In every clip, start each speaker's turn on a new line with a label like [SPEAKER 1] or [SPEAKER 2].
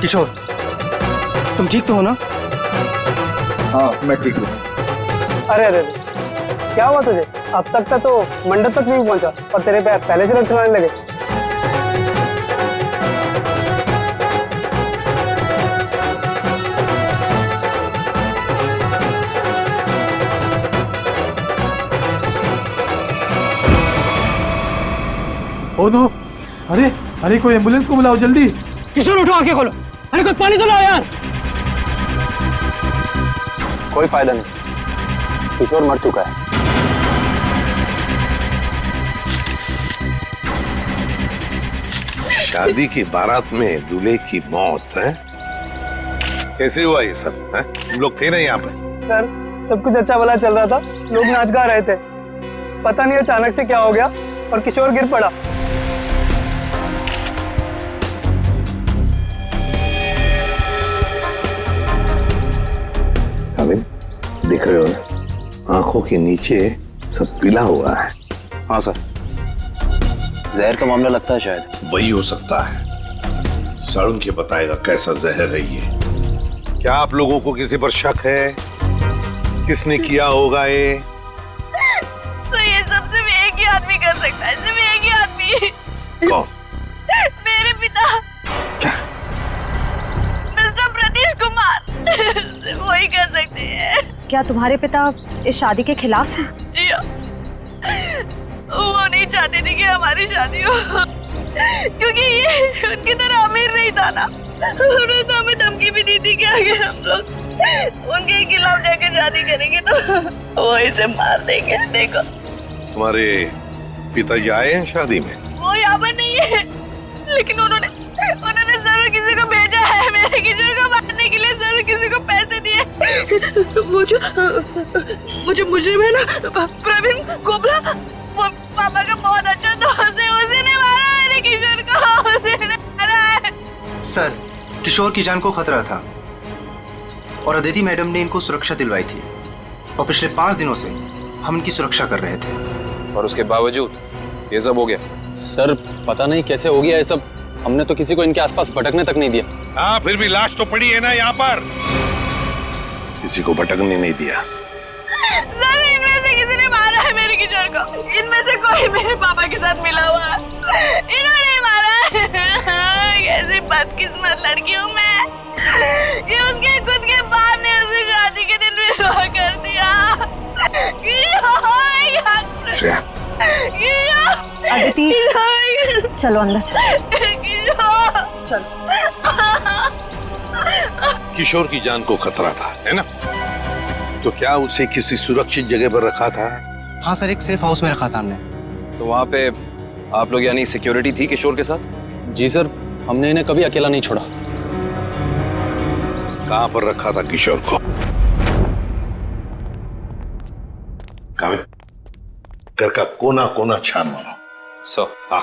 [SPEAKER 1] किशोर, तुम ठीक तो हो ना?
[SPEAKER 2] हाँ मैं ठीक हूँ।
[SPEAKER 3] अरे अरे क्या हुआ तुझे? अब तक का तो मंडप तक नहीं पहुंचा और तेरे पैर पहले से लड़खड़ाने लगे।
[SPEAKER 2] ओ नो, अरे अरे कोई एम्बुलेंस को बुलाओ जल्दी।
[SPEAKER 1] किशोर उठो, आंखें खोलो। अरे कुछ पानी तो लाओ यार।
[SPEAKER 3] कोई फायदा नहीं, किशोर मर चुका है।
[SPEAKER 4] शादी की बारात में दूल्हे की मौत है? कैसे हुआ ये सब है? तुम लोग थे ना यहाँ पे?
[SPEAKER 3] सर सब कुछ अच्छा भला चल रहा था, लोग नाच गा रहे थे, पता नहीं अचानक से क्या हो गया और किशोर गिर पड़ा।
[SPEAKER 4] दिख रहे हो ना, आंखों के नीचे सब पीला हुआ है।
[SPEAKER 5] हाँ सर, जहर का मामला लगता है शायद।
[SPEAKER 4] वही हो सकता है, सारुण के बताएगा कैसा जहर है ये। क्या आप लोगों को किसी पर शक है? किसने किया होगा ये?
[SPEAKER 6] तो ये सब सिर्फ एक ही आदमी कर सकता है, सिर्फ एक ही आदमी।
[SPEAKER 4] कौन?
[SPEAKER 6] मेरे पिता।
[SPEAKER 4] क्या?
[SPEAKER 6] मिस्टर प्रतीश कुमार। सिर्फ वही कर सकते हैं।
[SPEAKER 7] क्या तुम्हारे पिता इस शादी के खिलाफ हैं?
[SPEAKER 6] जी हाँ। वो नहीं चाहते थे कि हमारी शादी हो, क्योंकि ये उनकी तरह अमीर नहीं था ना। उन्होंने तो हमें धमकी भी दी थी कि अगर हम लोग उनके खिलाफ जाकर शादी करेंगे तो वो इसे मार देंगे। देखो,
[SPEAKER 4] तुम्हारे पिताजी आए हैं शादी में?
[SPEAKER 6] वो यहाँ पर नहीं है, लेकिन उन्होंने जरूर किसी को भेजा है मेरे किशोर को मारने के लिए। जरूर किसी को पैसे दिए। मुझे है ना प्रवीण कोबला, वो पापा का बहुत अच्छा दोस्त है, उसी ने मारा मेरे किशोर को, उसी ने मारा है।
[SPEAKER 1] सर, किशोर की जान को खतरा था और अदिति मैडम ने इनको सुरक्षा दिलवाई थी और पिछले 5 दिनों से हम इनकी सुरक्षा कर रहे थे।
[SPEAKER 5] और उसके बावजूद ये सब हो गया। सर पता नहीं कैसे हो गया ये सब, हमने तो किसी को इनके आसपास भटकने तक नहीं दिया।
[SPEAKER 4] हाँ, फिर भी लाश तो पड़ी है ना यहाँ पर, किसी को भटकने नहीं दिया।
[SPEAKER 6] सर इनमें से किसी ने मारा है मेरे किशोर को, इनमें से कोई मेरे पापा के साथ मिला हुआ है, इन्होंने मारा है। कैसी बदकिस्मत लड़की हूँ मैं, ये उसके खुद के बाप ने उसे शादी के दिन विधवा कर दिया।
[SPEAKER 7] अदिति चलो अंदर चलो।
[SPEAKER 4] किशोर की जान को खतरा था, है ना? तो क्या उसे किसी सुरक्षित जगह पर रखा था?
[SPEAKER 1] हाँ सर, एक सेफ हाउस में रखा था हमने।
[SPEAKER 5] तो वहाँ पे आप लोग यानी सिक्योरिटी थी किशोर के साथ? जी सर, हमने इन्हें कभी अकेला नहीं छोड़ा।
[SPEAKER 4] कहाँ पर रखा था किशोर को? घर का कोना कोना छान मारो।
[SPEAKER 5] सर।
[SPEAKER 4] हाँ,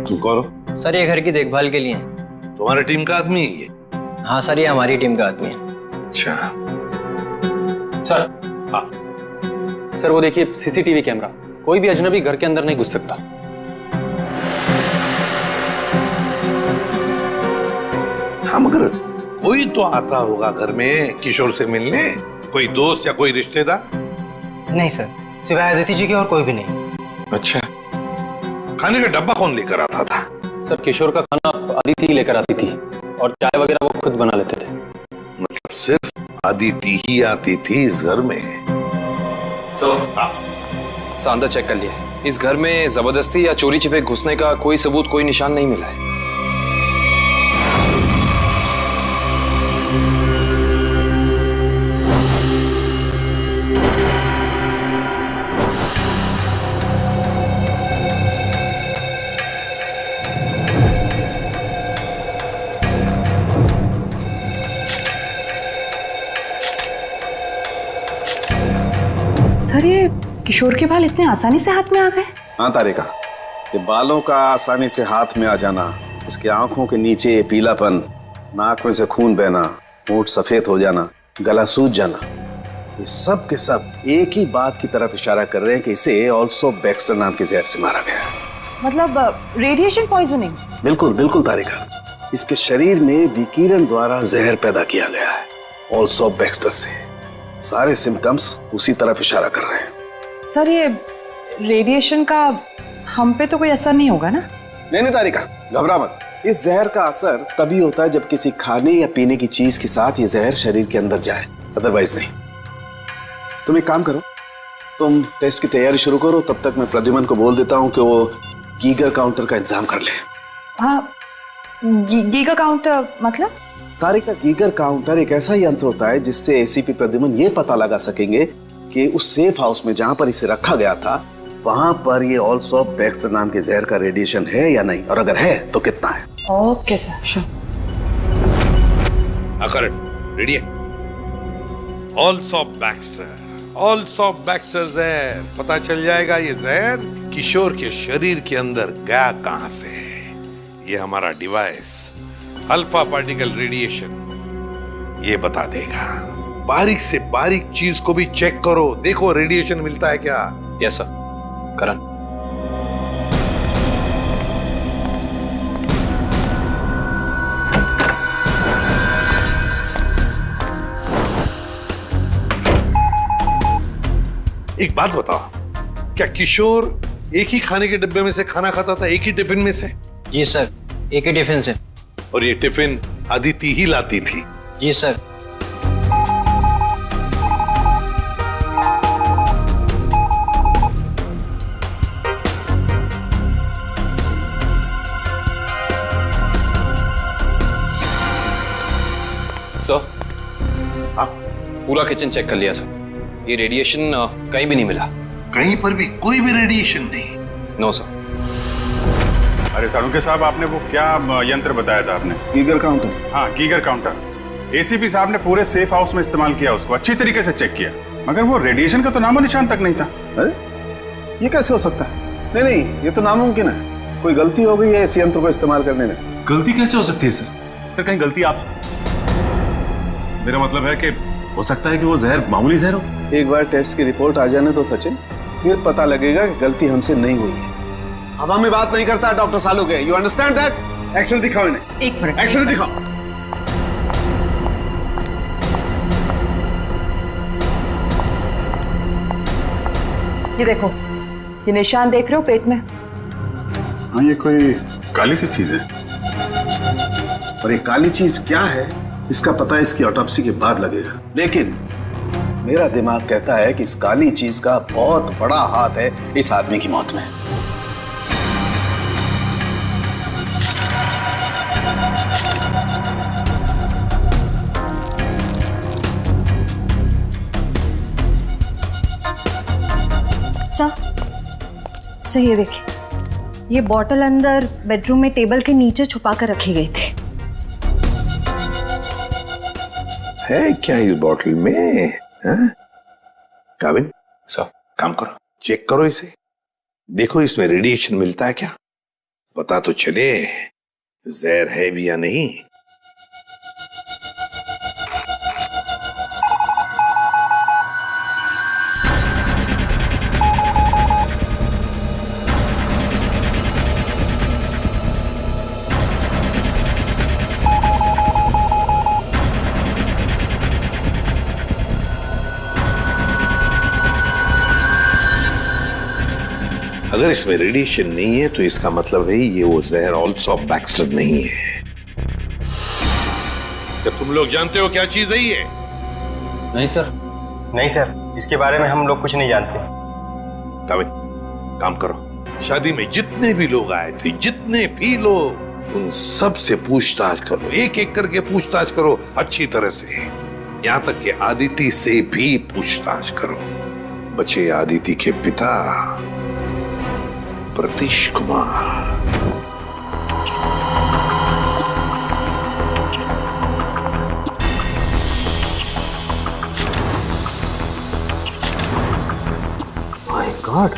[SPEAKER 4] तुम कौन हो?
[SPEAKER 8] सर ये घर की देखभाल के लिए।
[SPEAKER 4] तुम्हारी टीम का आदमी है ये?
[SPEAKER 8] हाँ सर, ये हमारी टीम का आदमी है।
[SPEAKER 4] अच्छा।
[SPEAKER 5] सर।
[SPEAKER 4] हाँ
[SPEAKER 5] सर वो देखिए सीसीटीवी कैमरा, कोई भी अजनबी घर के अंदर नहीं घुस सकता।
[SPEAKER 4] हाँ, मगर कोई तो आता होगा घर में किशोर से मिलने, कोई दोस्त या कोई रिश्तेदार?
[SPEAKER 1] नहीं सर, सिवाय अदिति जी के और कोई भी नहीं।
[SPEAKER 4] अच्छा, खाने का डब्बा कौन लेकर आता था?
[SPEAKER 5] सर किशोर का खाना अदिति ही लेकर आती थी और चाय वगैरह वो खुद बना लेते थे।
[SPEAKER 4] मतलब सिर्फ अदिति ही आती थी इस घर में?
[SPEAKER 5] सर अंदर चेक कर लिया, इस घर में जबरदस्ती या चोरी छिपे घुसने का कोई सबूत, कोई निशान नहीं मिला है।
[SPEAKER 7] सर ये किशोर के बाल इतने आसानी से हाथ में आ गए?
[SPEAKER 9] हाँ तारिका, ये बालों का आसानी से हाथ में आ जाना, इसके आंखों के नीचे पीलापन, नाक में से खून बहना, होंठ सफेद हो जाना, गला सूज जाना, ये सब के सब एक ही बात की तरफ इशारा कर रहे हैं कि इसे ऑल्सो बैक्स्टर नाम के जहर से मारा गया।
[SPEAKER 7] मतलब रेडिएशन पॉइजनिंग?
[SPEAKER 9] बिल्कुल बिल्कुल तारिका, इसके शरीर में विकिरण द्वारा जहर पैदा किया गया है, ऑल्सो बैक्स्टर से। सारे सिम्टम्स उसी तरफ इशारा कर रहे हैं।
[SPEAKER 7] सर ये रेडिएशन का हम पे तो कोई असर नहीं होगा ना?
[SPEAKER 9] नहीं तारिका, घबरा मत। इस जहर का असर तभी होता है जब किसी खाने या पीने की चीज के साथ ये जहर शरीर के अंदर जाए, अदरवाइज नहीं। तुम एक काम करो, तुम टेस्ट की तैयारी शुरू करो, तब तक मैं प्रद्युमन को बोल देता हूँ कि वो गीगर काउंटर का इंतजाम कर ले।
[SPEAKER 7] हाँ, गीगा काउंटर मतलब?
[SPEAKER 9] तारिका, गीगर काउंटर एक ऐसा यंत्र होता है जिससे एसीपी प्रद्युमन ये पता लगा सकेंगे कि उस सेफ हाउस में जहां पर इसे रखा गया था वहां पर ये ऑल्सो बैक्स्टर नाम के जहर का रेडिएशन है या नहीं, और अगर है तो कितना है।
[SPEAKER 7] Okay sir, sure.
[SPEAKER 4] Correct, ready है। ऑल्सो बैक्स्टर जहर, पता चल जाएगा ये जहर किशोर के शरीर के अंदर गया कहां से है। ये हमारा डिवाइस अल्फा पार्टिकल रेडिएशन ये बता देगा। बारीक से बारीक चीज को भी चेक करो, देखो रेडिएशन मिलता है क्या।
[SPEAKER 5] Yes sir. करण,
[SPEAKER 4] एक बात बताओ, क्या किशोर एक ही खाने के डिब्बे में से खाना खाता था, एक ही टिफिन में से?
[SPEAKER 8] जी सर, एक ही टिफिन से।
[SPEAKER 4] और ये टिफिन अदिति ही लाती थी?
[SPEAKER 8] जी सर।
[SPEAKER 5] सर,
[SPEAKER 4] हाँ?
[SPEAKER 5] पूरा किचन चेक कर लिया सर, ये रेडिएशन कहीं भी नहीं मिला।
[SPEAKER 4] कहीं पर भी कोई भी रेडिएशन नहीं?
[SPEAKER 5] No sir.
[SPEAKER 10] अरे साळुंखे साहब, आपने वो क्या यंत्र बताया था आपने?
[SPEAKER 9] Geiger counter.
[SPEAKER 10] हाँ, गीगर काउंटर। एसीपी साहब ने पूरे सेफ हाउस में इस्तेमाल किया, उसको अच्छी तरीके से चेक किया, मगर वो रेडिएशन का तो नामो निशान तक नहीं था।
[SPEAKER 9] अरे ये कैसे हो सकता है? नहीं, ये तो नामुमकिन है। कोई गलती हो गई है इस यंत्र को इस्तेमाल करने में।
[SPEAKER 10] गलती कैसे हो सकती है सर? सर कहीं गलती आप, मेरा मतलब है कि हो सकता है कि वो जहर मामूली जहर हो।
[SPEAKER 9] एक बार टेस्ट की रिपोर्ट आ जाने दो सचिन, फिर पता लगेगा कि गलती हमसे नहीं हुई है। हवा में बात नहीं करता doctor Salunkhe, you understand that? X ray दिखाओ इन्हें।
[SPEAKER 7] एक मिनट,
[SPEAKER 9] एक्सरे दिखाओ।
[SPEAKER 7] ये देखो, ये निशान देख रहे हो पेट में?
[SPEAKER 10] हाँ, ये कोई काली सी चीज है।
[SPEAKER 9] और ये काली चीज क्या है इसका पता इसकी ऑटोप्सी के बाद लगेगा, लेकिन मेरा दिमाग कहता है कि इस काली चीज का बहुत बड़ा हाथ है इस आदमी की मौत में।
[SPEAKER 6] सर ये देखिए, ये बॉटल अंदर बेडरूम में टेबल के नीचे छुपा कर रखी गई थी।
[SPEAKER 4] है क्या इस बॉटल में? काबिन
[SPEAKER 5] सर,
[SPEAKER 4] काम करो, चेक करो इसे, देखो इसमें रेडिएशन मिलता है क्या, पता तो चले जहर है भी या नहीं। अगर इसमें रेडिएशन नहीं है तो इसका मतलब है ये वो जहर ऑल्सो बैक्स्टर नहीं है। क्या तुम लोग जानते हो क्या चीज है ये?
[SPEAKER 5] नहीं सर।
[SPEAKER 8] नहीं सर, इसके बारे में हम लोग कुछ नहीं जानते।
[SPEAKER 4] काम करो, शादी में जितने भी लोग आए थे, जितने भी लोग, उन सब से पूछताछ करो, एक एक करके पूछताछ करो अच्छी तरह से, यहां तक कि आदिति से भी पूछताछ करो। बचे आदिति के पिता प्रतीश कुमार।
[SPEAKER 9] माय गॉड,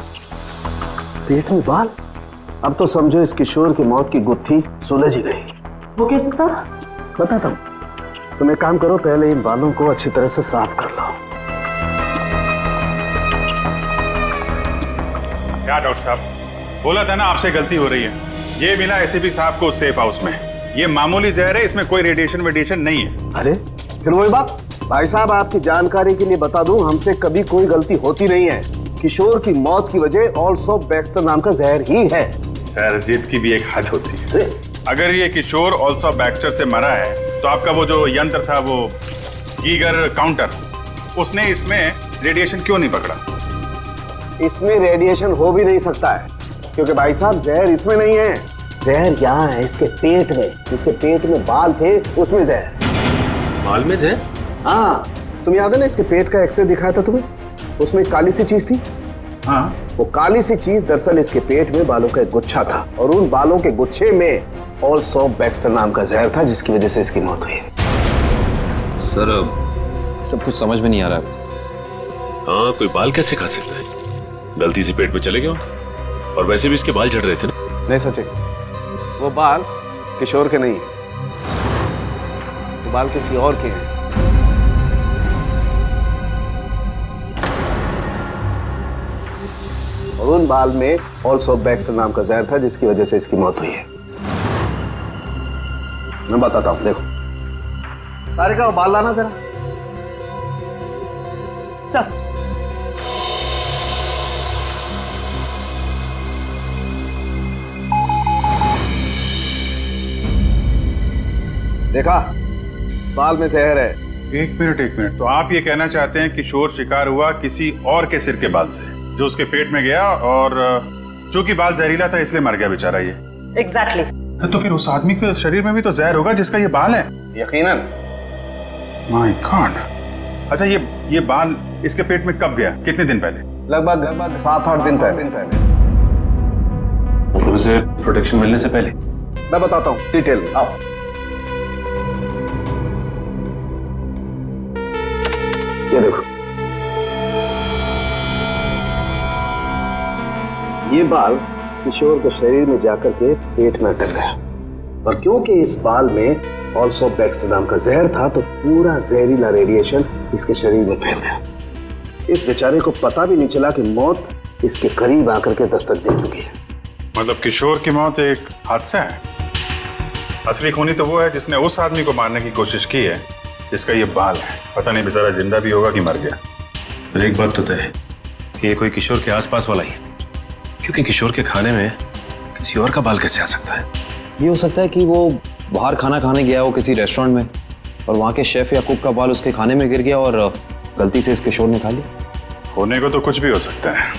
[SPEAKER 9] पेट में बाल। अब तो समझो इस किशोर की मौत की गुत्थी सुलझ ही गई।
[SPEAKER 7] वो कैसे सर?
[SPEAKER 9] बताता हूं। तुम एक काम करो, पहले इन बालों को अच्छी तरह से साफ कर लो।
[SPEAKER 10] क्या डॉक्टर साहब,
[SPEAKER 11] बोला था ना आपसे गलती हो रही है। ये मिला एसीपी साहब को सेफ हाउस में। ये मामूली जहर है, इसमें कोई रेडिएशन वेडिएशन नहीं है।
[SPEAKER 9] अरे फिर वही बात। भाई साहब, आपकी जानकारी के लिए बता दूं, हमसे कभी कोई गलती होती नहीं है। किशोर की मौत की वजह ऑल्सो बैक्स्टर नाम का जहर ही है।
[SPEAKER 11] सर, जिद की भी एक हद होती है। अगर ये किशोर ऑल्सो बैक्स्टर से मरा है तो आपका वो जो यंत्र था, वो गीगर काउंटर, उसने इसमें रेडिएशन क्यों नहीं पकड़ा?
[SPEAKER 9] इसमें रेडिएशन हो भी नहीं सकता है, क्योंकि भाई साहब जहर इसमें नहीं है। जहर यहाँ है, इसके पेट में। इसके पेट में बाल थे, उसमें जहर।
[SPEAKER 10] बाल में जहर?
[SPEAKER 9] हाँ, तुम याद है ना, इसके पेट का एक्सरे दिखाया था तुम्हें, उसमें एक काली सी चीज थी।
[SPEAKER 11] हाँ,
[SPEAKER 9] वो काली सी चीज दरअसल इसके पेट में बालों का एक गुच्छा था, और उन बालों के गुच्छे में ऑल्सो बैक्स्टर नाम का जहर था, जिसकी वजह से इसकी मौत हुई है।
[SPEAKER 5] सर, सब कुछ समझ में नहीं आ रहा है।
[SPEAKER 10] हाँ, कोई बाल कैसे खा सकता है? गलती से पेट में चले गए हो। और वैसे भी इसके बाल झड़ रहे थे ना।
[SPEAKER 9] नहीं सचे, वो बाल किशोर के नहीं है, वो बाल किसी और के हैं। और उन बाल में ऑल्सो बैक्स्टर नाम का जहर था, जिसकी वजह से इसकी मौत हुई है। मैं बताता हूं, देखो। सारिका, वो बाल लाना जरा।
[SPEAKER 6] सर,
[SPEAKER 9] देखा, बाल में जहर है।
[SPEAKER 11] एक मिनट। तो आप ये कहना चाहते हैं किशोर शिकार हुआ किसी और के सिर के बाल से, जो उसके पेट में गया, और चूंकि बाल जहरीला था इसलिए मर गया बेचारा ये।
[SPEAKER 6] एग्जैक्टली।
[SPEAKER 11] तो फिर उस आदमी के शरीर में भी तो जहर होगा जिसका ये बाल है।
[SPEAKER 9] यकीनन।
[SPEAKER 11] My God. अच्छा, ये बाल इसके पेट में कब गया? कितने दिन पहले?
[SPEAKER 9] लगभग 7-8 दिन पहले।
[SPEAKER 10] मतलब उसे प्रोटेक्शन मिलने से पहले?
[SPEAKER 9] मैं बताता हूँ डिटेल में, आओ। ये देखो, ये बाल किशोर के शरीर में जाकर के पेट में अटक गया, और क्योंकि इस बाल में ऑल्सो बैक्स्टर नाम का जहर था, तो पूरा जहरीला रेडिएशन इसके शरीर में फैल गया। इस बेचारे को पता भी नहीं चला कि मौत इसके करीब आकर के दस्तक दे चुकी है।
[SPEAKER 11] मतलब किशोर की मौत एक हादसा है। असली खूनी तो वो है जिसने उस आदमी को मारने की कोशिश की है जिसका ये बाल है। पता नहीं बेचारा जिंदा भी होगा कि मर गया।
[SPEAKER 10] सर, एक बात तो तय है कि ये कोई किशोर के आसपास वाला ही है, क्योंकि किशोर के खाने में किसी और का बाल कैसे आ सकता है?
[SPEAKER 5] ये हो सकता है कि वो बाहर खाना खाने गया हो किसी रेस्टोरेंट में, और वहाँ के शेफ या कुक का बाल उसके खाने में गिर गया और गलती से इस किशोर ने खा लिया।
[SPEAKER 11] होने को तो कुछ भी हो सकता है।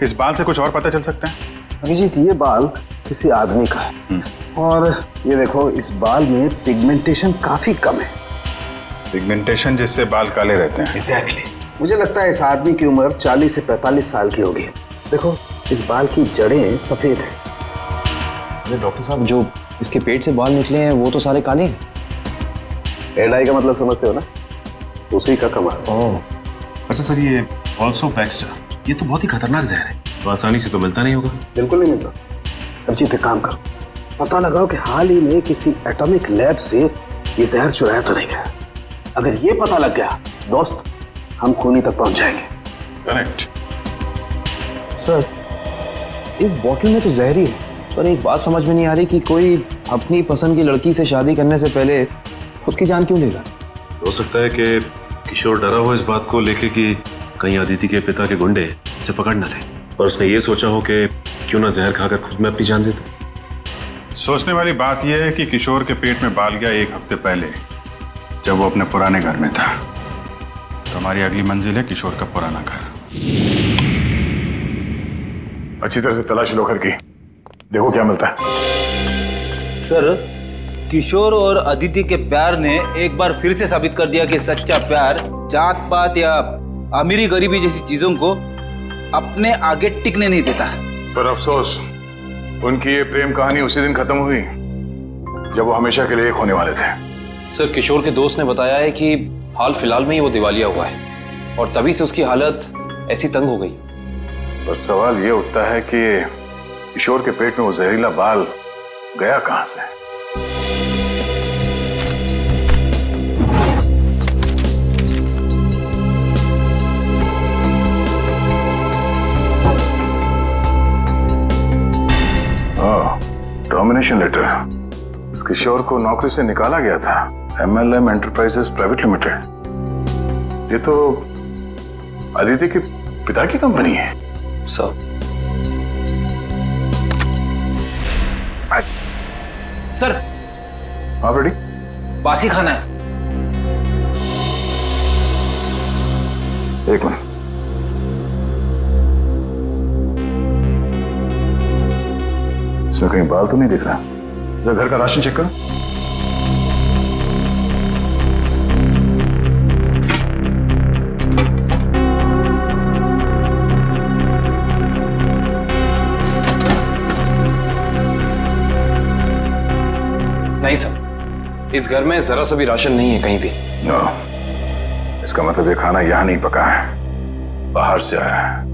[SPEAKER 11] इस बाल से कुछ और पता चल सकता है?
[SPEAKER 9] अभिजीत, ये बाल किसी आदमी का है, और ये देखो, इस बाल में पिगमेंटेशन काफी कम है।
[SPEAKER 11] पिगमेंटेशन जिससे बाल काले रहते हैं।
[SPEAKER 9] एग्जैक्टली। मुझे लगता है इस आदमी की उम्र 40 से 45 साल की होगी। देखो, इस बाल की जड़ें सफेद हैं।
[SPEAKER 5] अरे डॉक्टर साहब, जो इसके पेट से बाल निकले हैं वो तो सारे काले हैं।
[SPEAKER 9] हेयर डाई का मतलब समझते हो ना, उसी का कमाल।
[SPEAKER 5] ओह,
[SPEAKER 10] अच्छा सर, ये ऑल्सो बैक्स्टर, ये तो बहुत ही खतरनाक जहर है, तो आसानी से तो मिलता नहीं होगा।
[SPEAKER 9] बिल्कुल नहीं मिलता। अभिजीत, एक काम करो, पता लगाओ कि हाल ही में किसी एटॉमिक लैब से ये जहर चुराया तो नहीं गया। अगर ये पता लग गया दोस्त, हम खूनी तक पहुंच जाएंगे।
[SPEAKER 11] करेक्ट।
[SPEAKER 5] सर, इस बोतल में तो जहर ही है, पर एक बात समझ में नहीं आ रही कि कोई अपनी पसंद की लड़की से शादी करने से पहले खुद की जान क्यों लेगा?
[SPEAKER 10] हो सकता है कि किशोर डरा हो इस बात को लेके कि कहीं अदिति के पिता के गुंडे उसे पकड़ न ले, और उसने ये सोचा हो कि क्यों ना जहर खाकर खुद में अपनी जान दे दे।
[SPEAKER 11] सोचने वाली बात यह है कि किशोर के पेट में बाल गया 1 हफ्ते पहले, जब वो अपने पुराने घर में था। तो हमारी अगली मंजिल है किशोर का पुराना घर। अच्छी तरह से तलाश लो घर की, देखो क्या मिलता है।
[SPEAKER 12] सर, किशोर और अदिति के प्यार ने एक बार फिर से साबित कर दिया कि सच्चा प्यार जात पात या अमीरी गरीबी जैसी चीजों को अपने आगे टिकने नहीं देता।
[SPEAKER 11] पर अफसोस, उनकी ये प्रेम कहानी उसी दिन खत्म हुई जब वो हमेशा के लिए एक होने वाले थे।
[SPEAKER 5] सर, किशोर के दोस्त ने बताया है कि हाल फिलहाल में ही वो दिवालिया हुआ है, और तभी से उसकी हालत ऐसी तंग हो गई।
[SPEAKER 11] बस सवाल ये उठता है कि किशोर के पेट में वो जहरीला बाल गया कहां से? Nomination letter. इस किशोर को नौकरी से निकाला गया था। MLM enterprises private limited. ये तो अदिति के पिता की कंपनी है।
[SPEAKER 5] सर सर
[SPEAKER 11] आप रेडी?
[SPEAKER 12] बासी खाना है।
[SPEAKER 11] एक मिनट। इसमें कहीं बाल तो नहीं दिख रहा। जरा घर का राशन चेक करो।
[SPEAKER 5] नहीं सर, इस घर में जरा सा भी राशन नहीं है कहीं भी।
[SPEAKER 11] नो, इसका मतलब ये खाना यहां नहीं पका है, बाहर से आया है।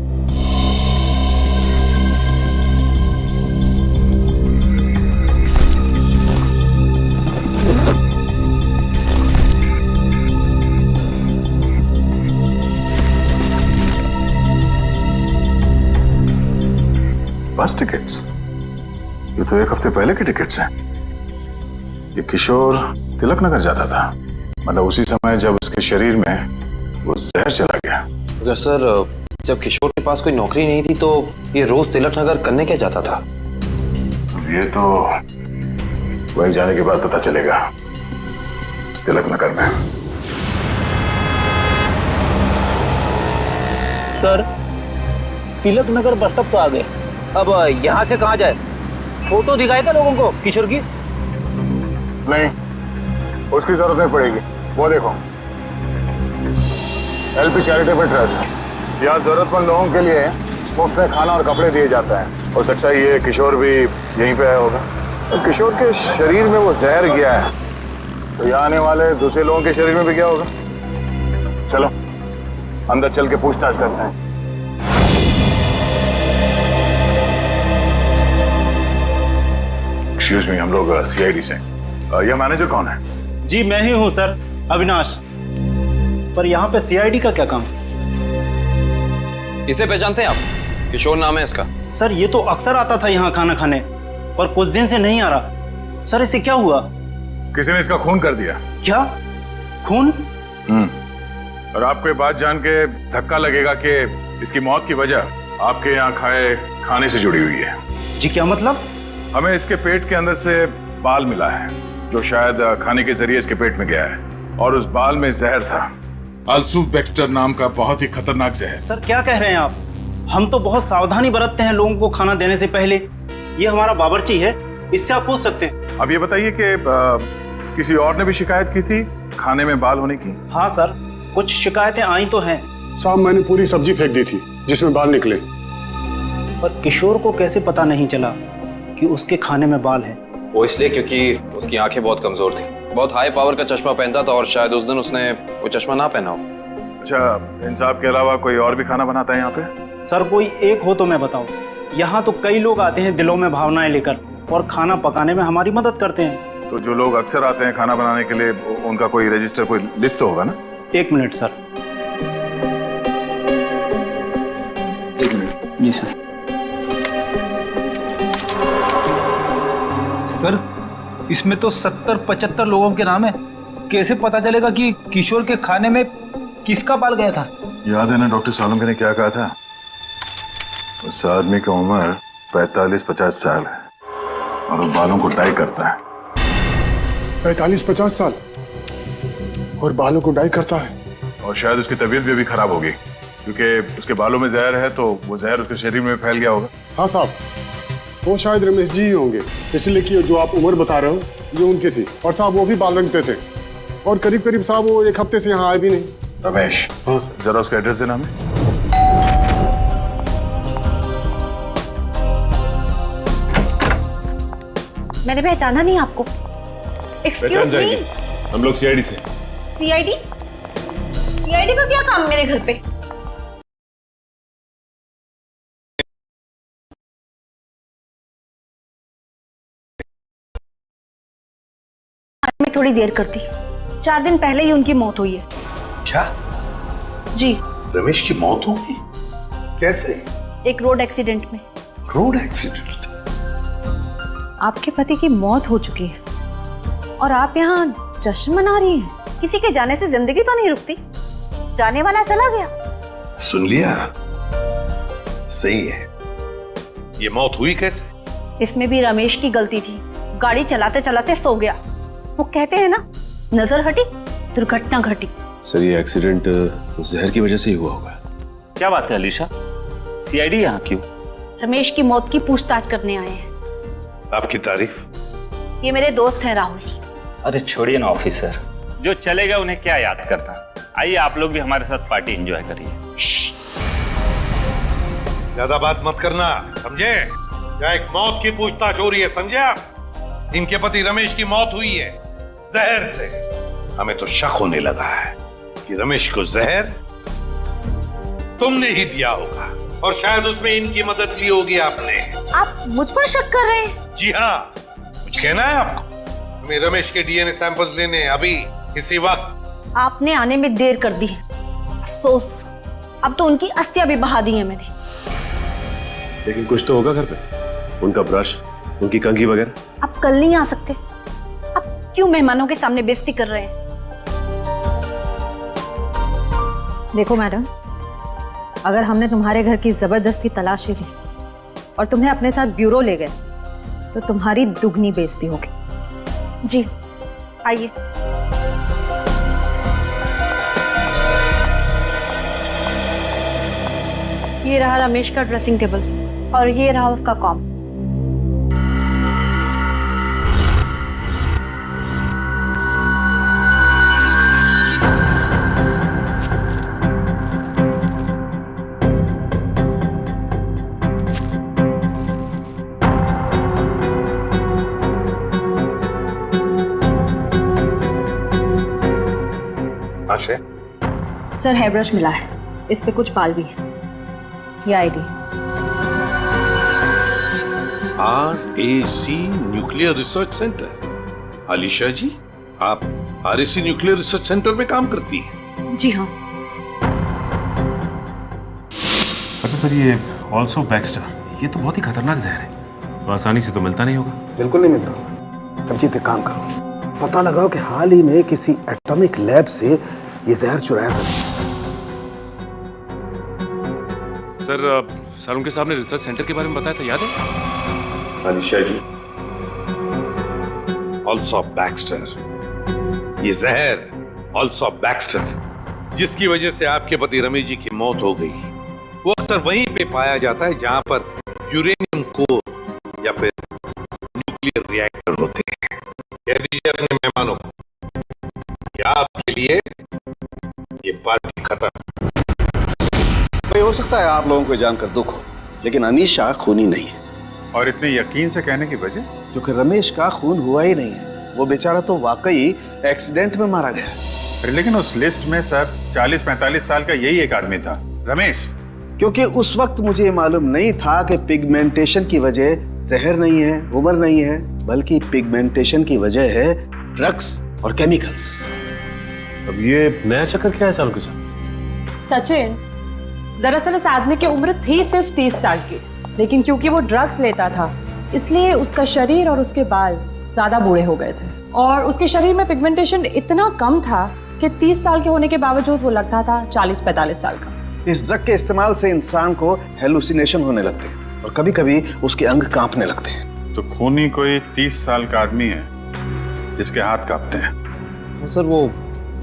[SPEAKER 11] बस टिकट्स? ये तो एक हफ्ते पहले के टिकट्स हैं। ये किशोर तिलक नगर जाता था, मतलब उसी समय जब उसके शरीर में वो जहर चला गया।
[SPEAKER 5] अगर सर जब किशोर के पास कोई नौकरी नहीं थी तो ये रोज तिलक नगर करने क्या जाता था?
[SPEAKER 11] ये तो वही जाने के बाद पता चलेगा। तिलक नगर में।
[SPEAKER 12] Sir Tilak Nagar bus stop तो आ गए, अब यहाँ से कहाँ जाए? फोटो दिखाए था लोगों को किशोर की?
[SPEAKER 11] नहीं, उसकी जरूरत नहीं पड़ेगी। वो देखो, LP चैरिटेबल ट्रस्ट। यहाँ जरूरतमंद लोगों के लिए मुफ्त में खाना और कपड़े दिए जाते हैं। हो सकता है ये किशोर भी यहीं पे आया होगा। तो किशोर के शरीर में वो जहर गया है, तो यहाँ आने वाले दूसरे लोगों के शरीर में भी क्या होगा? चलो अंदर चल के पूछताछ करते हैं। एक्सक्यूज मी, हम लोग CID से। यह मैनेजर कौन है?
[SPEAKER 3] जी मैं ही हूँ सर, अविनाश। पर यहाँ पे CID का क्या काम?
[SPEAKER 5] इसे पहचानते हैं आप? किशोर नाम है इसका।
[SPEAKER 3] सर ये तो अक्सर आता था यहाँ खाना खाने, पर कुछ दिन से नहीं आ रहा। सर इसे क्या हुआ?
[SPEAKER 11] किसी ने इसका खून कर दिया।
[SPEAKER 3] क्या खून?
[SPEAKER 11] और आपको ये बात जान के धक्का लगेगा कि इसकी मौत की वजह आपके यहाँ खाए खाने से जुड़ी हुई है।
[SPEAKER 3] जी क्या मतलब?
[SPEAKER 11] हमें इसके पेट के अंदर से बाल मिला है, जो शायद खाने के जरिए इसके पेट में गया है, और उस बाल में जहर था।
[SPEAKER 13] अल्सूफ बैक्स्टर नाम का बहुत ही खतरनाक जहर।
[SPEAKER 3] सर क्या कह रहे हैं आप? हम तो बहुत सावधानी बरतते हैं लोगों को खाना देने से पहले। ये हमारा बावर्ची है, इससे आप पूछ सकते हैं।
[SPEAKER 11] अब ये बताइए कि किसी और ने भी शिकायत की थी खाने में बाल होने की?
[SPEAKER 3] हाँ सर, कुछ शिकायतें आई तो हैं।
[SPEAKER 13] साहब मैंने पूरी सब्जी फेंक दी थी जिसमें बाल निकले।
[SPEAKER 3] पर किशोर को कैसे पता नहीं चला कि उसके खाने में बाल है?
[SPEAKER 5] वो इसलिए क्योंकि उसकी आंखें बहुत कमजोर थी। बहुत हाई पावर का चश्मा पहनता था और शायद उस दिन उसने वो चश्मा ना पहना हो।
[SPEAKER 11] अच्छा, इन साहब के अलावा कोई और भी खाना बनाता है यहाँ पे?
[SPEAKER 3] सर कोई एक हो तो मैं बताऊं। यहाँ तो कई लोग आते हैं दिलों में भावनाएं लेकर और खाना पकाने में हमारी मदद करते हैं।
[SPEAKER 11] तो जो लोग अक्सर आते हैं खाना बनाने के लिए, उनका कोई रजिस्टर, कोई लिस्ट होगा ना?
[SPEAKER 3] एक मिनट सर।
[SPEAKER 12] एक मिनट। जी सर। सर इसमें तो 70-75 लोगों के नाम है। कैसे पता चलेगा कि किशोर के खाने में किसका बाल गया था?
[SPEAKER 11] याद है ना डॉक्टर सालुंके ने क्या कहा था? उस आदमी की उम्र 45-50 साल है और वो बालों को डाई करता है।
[SPEAKER 13] 45-50 साल और बालों को डाई करता है?
[SPEAKER 11] और शायद उसकी तबीयत भी अभी खराब होगी, क्योंकि उसके बालों में जहर है, तो वो जहर उसके शरीर में फैल गया होगा।
[SPEAKER 13] हाँ साहब, वो शायद रमेश जी ही होंगे, इसलिए कि जो आप उम्र बता रहे हो ये उनकी थी। और साहब वो भी बाल रंगते थे और करीब करीब साहब वो एक हफ्ते से यहाँ आए भी नहीं।
[SPEAKER 11] रमेश?
[SPEAKER 13] हाँ सर।
[SPEAKER 11] जरा उसका एड्रेस देना हमें।
[SPEAKER 6] मैंने पहचाना नहीं आपको। Excuse me.
[SPEAKER 10] हम लोग CID से।
[SPEAKER 6] CID? CID का क्या काम मेरे घर पे? मैं थोड़ी देर करती। 4 दिन पहले ही उनकी मौत हुई है।
[SPEAKER 4] क्या?
[SPEAKER 6] जी।
[SPEAKER 4] रमेश की मौत हो गई? कैसे?
[SPEAKER 6] एक रोड एक्सीडेंट में।
[SPEAKER 4] Road accident?
[SPEAKER 7] आपके पति की मौत हो चुकी है और आप यहाँ जश्न मना रही हैं।
[SPEAKER 6] किसी के जाने से जिंदगी तो नहीं रुकती, जाने वाला चला गया।
[SPEAKER 4] सुन लिया? सही है। ये मौत हुई कैसे?
[SPEAKER 6] इसमें भी रमेश की गलती थी, गाड़ी चलाते चलाते सो गया। वो कहते हैं ना, नजर हटी दुर्घटना घटी।
[SPEAKER 10] सर ये एक्सीडेंट जहर की वजह से ही हुआ होगा।
[SPEAKER 3] क्या बात है अलीशा, सीआईडी यहाँ क्यों?
[SPEAKER 6] रमेश की मौत की पूछताछ करने आए हैं।
[SPEAKER 4] आपकी तारीफ?
[SPEAKER 6] ये मेरे दोस्त हैं राहुल।
[SPEAKER 3] अरे छोड़िए ना ऑफिसर, जो चले गए उन्हें क्या याद करना। आइए आप लोग भी हमारे साथ पार्टी एंजॉय करिए।
[SPEAKER 4] ज्यादा बात मत करना, समझे? क्या एक मौत की पूछताछ हो रही है, समझे आप? इनके पति रमेश की मौत हुई है जहर से। हमें तो शक होने लगा है कि रमेश को जहर तुमने ही दिया होगा और शायद उसमें इनकी मदद ली होगी आपने।
[SPEAKER 6] आप मुझ पर शक कर रहे हैं?
[SPEAKER 4] जी हाँ, कुछ कहना है आपको? हमें रमेश के डीएनए सैंपल्स लेने हैं अभी, इसी वक्त।
[SPEAKER 6] आपने आने में देर कर दी। अफसोस, अब तो उनकी अस्थियां भी बहा दी हैं मैंने।
[SPEAKER 10] लेकिन कुछ तो होगा घर पे, उनका ब्रश, उनकी कंघी वगैरह।
[SPEAKER 6] आप कल नहीं आ सकते? आप क्यों मेहमानों के सामने बेइज्जती कर रहे हैं?
[SPEAKER 7] देखो मैडम, अगर हमने तुम्हारे घर की जबरदस्ती तलाशी ली और तुम्हें अपने साथ ब्यूरो ले गए तो तुम्हारी दुगनी बेइज्जती होगी।
[SPEAKER 6] जी आइए। ये रहा रमेश का ड्रेसिंग टेबल और ये रहा उसका कॉम।
[SPEAKER 7] सर हेयर ब्रश मिला है, इस पे कुछ बाल भी है। ये ID.
[SPEAKER 4] RAC nuclear research center. Alisha ji, आप RAC न्यूक्लियर रिसर्च सेंटर में काम करती हैं?
[SPEAKER 6] जी हाँ।
[SPEAKER 10] अच्छा सर, ये ऑल्सो बैक्स्टर, ये तो बहुत ही खतरनाक जहर है, तो आसानी से तो मिलता नहीं होगा।
[SPEAKER 9] बिल्कुल नहीं मिलता। अभिजीत एक काम करो, पता लगाओ कि हाल ही में किसी एटॉमिक लैब से ये जहर चुराया था।
[SPEAKER 10] सर उनके सामने रिसर्च सेंटर के बारे में बताया था, याद है?
[SPEAKER 4] अलीशा जी, ऑल्सो बैक्स्टर, ये जहर ऑल्सो बैक्स्टर जिसकी वजह से आपके पति रमेश जी की मौत हो गई, वो अक्सर वहीं पे पाया जाता है जहां पर यूरेनियम कोर या फिर न्यूक्लियर रिएक्टर होते हैं। कह दीजिए अपने मेहमानों को कि आपके लिए ये पार्टी खत्म।
[SPEAKER 9] भाई हो सकता है आप लोगों को जानकर दुख हो, लेकिन अनीशा खूनी नहीं है।
[SPEAKER 11] और इतने यकीन से कहने की वजह?
[SPEAKER 9] क्योंकि रमेश का खून हुआ ही नहीं है, वो बेचारा तो वाकई एक्सीडेंट में मारा गया।
[SPEAKER 11] अरे लेकिन उस लिस्ट में सर 40-45 साल का यही एक आदमी था, रमेश।
[SPEAKER 9] क्योंकि उस वक्त मुझे मालूम नहीं था कि पिगमेंटेशन की वजह जहर नहीं है, उम्र नहीं है, बल्कि पिगमेंटेशन की वजह है ड्रग्स और केमिकल्स।
[SPEAKER 10] अब ये नया चक्कर क्या है साल के साथ?
[SPEAKER 14] सचिन, दरअसल इस आदमी की उम्र थी सिर्फ 30 साल की, लेकिन क्योंकि वो ड्रग्स लेता था इसलिए उसका शरीर और उसके बाल ज्यादा बूढ़े हो गए थे और उसके शरीर में पिगमेंटेशन इतना कम था कि 30 साल के होने के बावजूद वो लगता था 40-45 साल का।
[SPEAKER 9] इस ड्रग के इस्तेमाल से इंसान को हेलुसिनेशन होने लगते हैं और कभी कभी उसके अंग कांपने लगते हैं।
[SPEAKER 11] तो खूनी कोई 30 साल का आदमी है जिसके हाथ कांपते हैं।
[SPEAKER 5] सर वो